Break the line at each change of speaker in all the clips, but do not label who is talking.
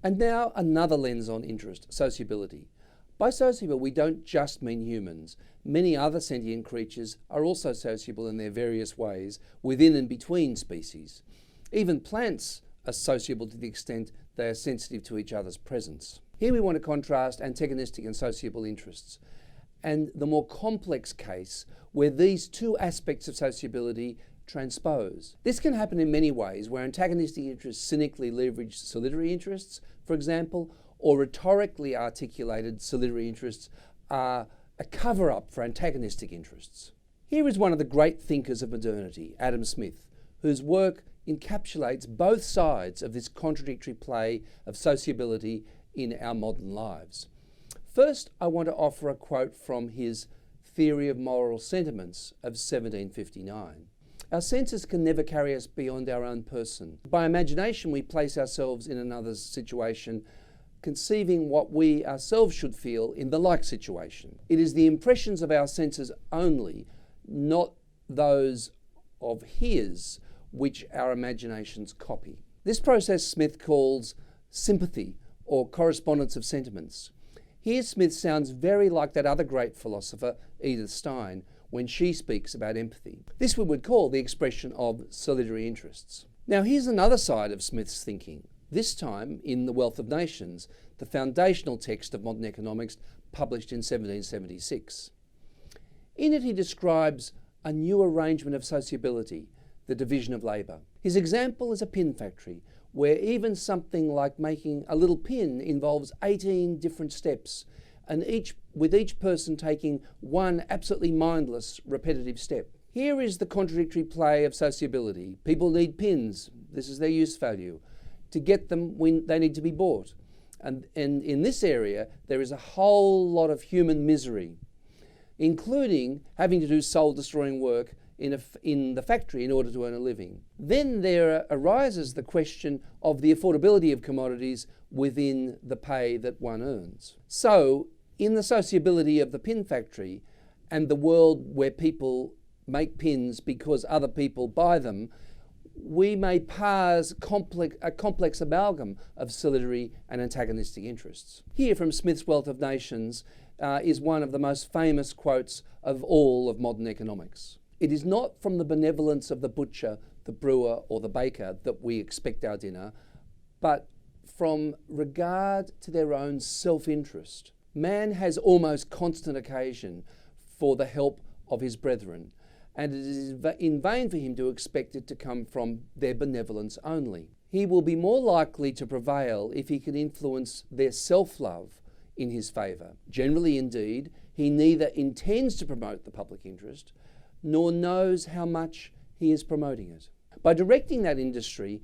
And now another lens on interest, sociability. By sociable, we don't just mean humans. Many other sentient creatures are also sociable in their various ways within and between species. Even plants are sociable to the extent they are sensitive to each other's presence. Here we want to contrast antagonistic and sociable interests, and the more complex case where these two aspects of sociability transpose. This can happen in many ways, where antagonistic interests cynically leverage solitary interests, for example, or rhetorically articulated solitary interests are a cover-up for antagonistic interests. Here is one of the great thinkers of modernity, Adam Smith, whose work encapsulates both sides of this contradictory play of sociability in our modern lives. First, I want to offer a quote from his Theory of Moral Sentiments of 1759. Our senses can never carry us beyond our own person. By imagination, we place ourselves in another's situation, conceiving what we ourselves should feel in the like situation. It is the impressions of our senses only, not those of his, which our imaginations copy. This process Smith calls sympathy, or correspondence of sentiments. Here Smith sounds very like that other great philosopher, Edith Stein, when she speaks about empathy. This we would call the expression of solitary interests. Now here's another side of Smith's thinking, this time in The Wealth of Nations, the foundational text of modern economics published in 1776. In it he describes a new arrangement of sociability, the division of labour. His example is a pin factory, where even something like making a little pin involves 18 different steps, and with each person taking one absolutely mindless, repetitive step. Here is the contradictory play of sociability. People need pins, this is their use value. To get them, they need to be bought. And in this area, there is a whole lot of human misery, including having to do soul-destroying work in the factory in order to earn a living. Then there arises the question of the affordability of commodities within the pay that one earns. So, in the sociability of the pin factory and the world where people make pins because other people buy them, we may parse a complex amalgam of solitary and antagonistic interests. Here from Smith's Wealth of Nations is one of the most famous quotes of all of modern economics. It is not from the benevolence of the butcher, the brewer, or the baker that we expect our dinner, but from regard to their own self-interest. Man has almost constant occasion for the help of his brethren, and it is in vain for him to expect it to come from their benevolence only. He will be more likely to prevail if he can influence their self-love in his favour. Generally, indeed, he neither intends to promote the public interest, nor knows how much he is promoting it. By directing that industry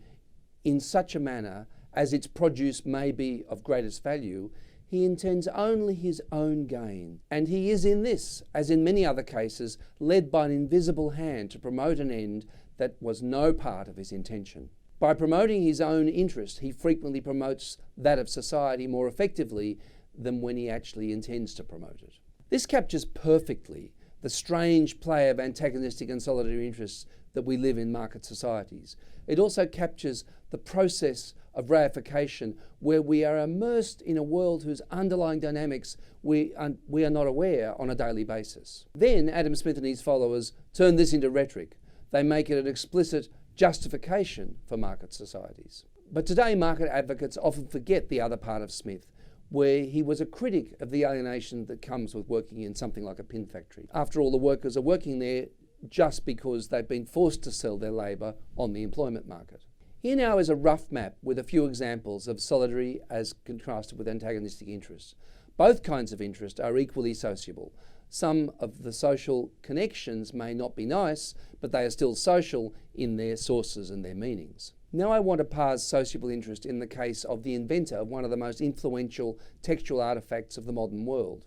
in such a manner as its produce may be of greatest value, he intends only his own gain, and he is in this, as in many other cases, led by an invisible hand to promote an end that was no part of his intention. By promoting his own interest, he frequently promotes that of society more effectively than when he actually intends to promote it. This captures perfectly the strange play of antagonistic and solitary interests that we live in market societies. It also captures the process of reification, where we are immersed in a world whose underlying dynamics we are not aware on a daily basis. Then Adam Smith and his followers turn this into rhetoric. They make it an explicit justification for market societies. But today market advocates often forget the other part of Smith, where he was a critic of the alienation that comes with working in something like a pin factory. After all, the workers are working there just because they've been forced to sell their labour on the employment market. Here now is a rough map with a few examples of solitary as contrasted with antagonistic interests. Both kinds of interest are equally sociable. Some of the social connections may not be nice, but they are still social in their sources and their meanings. Now I want to parse sociable interest in the case of the inventor of one of the most influential textual artefacts of the modern world.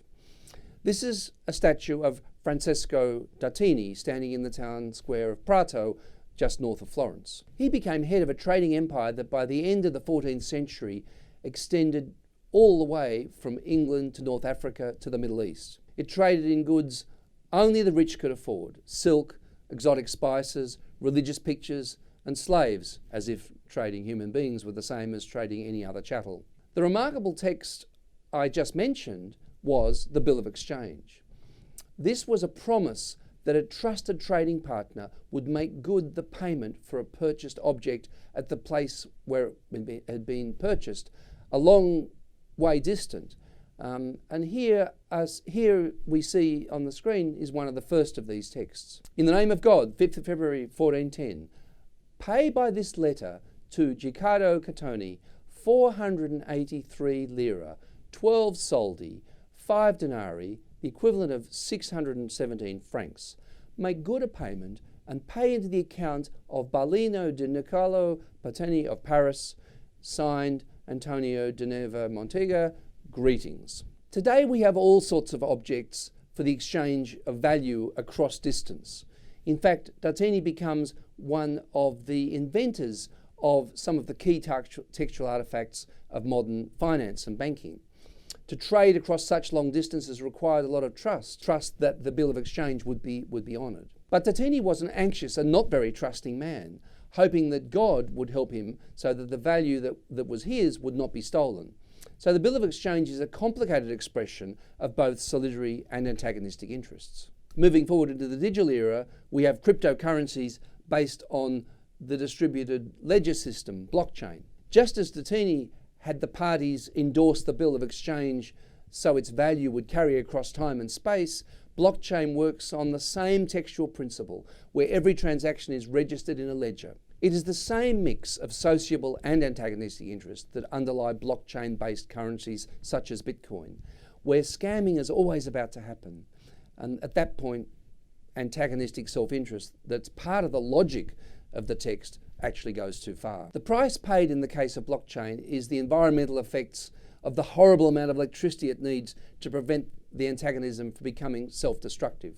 This is a statue of Francesco d'Artini standing in the town square of Prato, just north of Florence. He became head of a trading empire that by the end of the 14th century extended all the way from England to North Africa to the Middle East. It traded in goods only the rich could afford: silk, exotic spices, religious pictures, and slaves, as if trading human beings were the same as trading any other chattel. The remarkable text I just mentioned was the Bill of Exchange. This was a promise that a trusted trading partner would make good the payment for a purchased object at the place where it had been purchased, a long way distant. And here we see on the screen is one of the first of these texts. In the name of God, 5th of February 1410, pay by this letter to Giccardo Catoni 483 lira, 12 soldi, 5 denarii, the equivalent of 617 francs. Make good a payment and pay into the account of Ballino di Niccolo Pateni of Paris, signed Antonio de Neva Montega. Greetings. Today we have all sorts of objects for the exchange of value across distance. In fact, Dartini becomes one of the inventors of some of the key textual artifacts of modern finance and banking. To trade across such long distances required a lot of trust that the Bill of Exchange would be honoured. But Dartini was an anxious and not very trusting man, hoping that God would help him so that the value that was his would not be stolen. So the Bill of Exchange is a complicated expression of both solidary and antagonistic interests. Moving forward into the digital era, we have cryptocurrencies based on the distributed ledger system, blockchain. Just as Dartini had the parties endorse the Bill of Exchange so its value would carry across time and space, blockchain works on the same textual principle, where every transaction is registered in a ledger. It is the same mix of sociable and antagonistic interests that underlie blockchain-based currencies such as Bitcoin, where scamming is always about to happen. And at that point, antagonistic self-interest that's part of the logic of the text actually goes too far. The price paid in the case of blockchain is the environmental effects of the horrible amount of electricity it needs to prevent the antagonism from becoming self-destructive.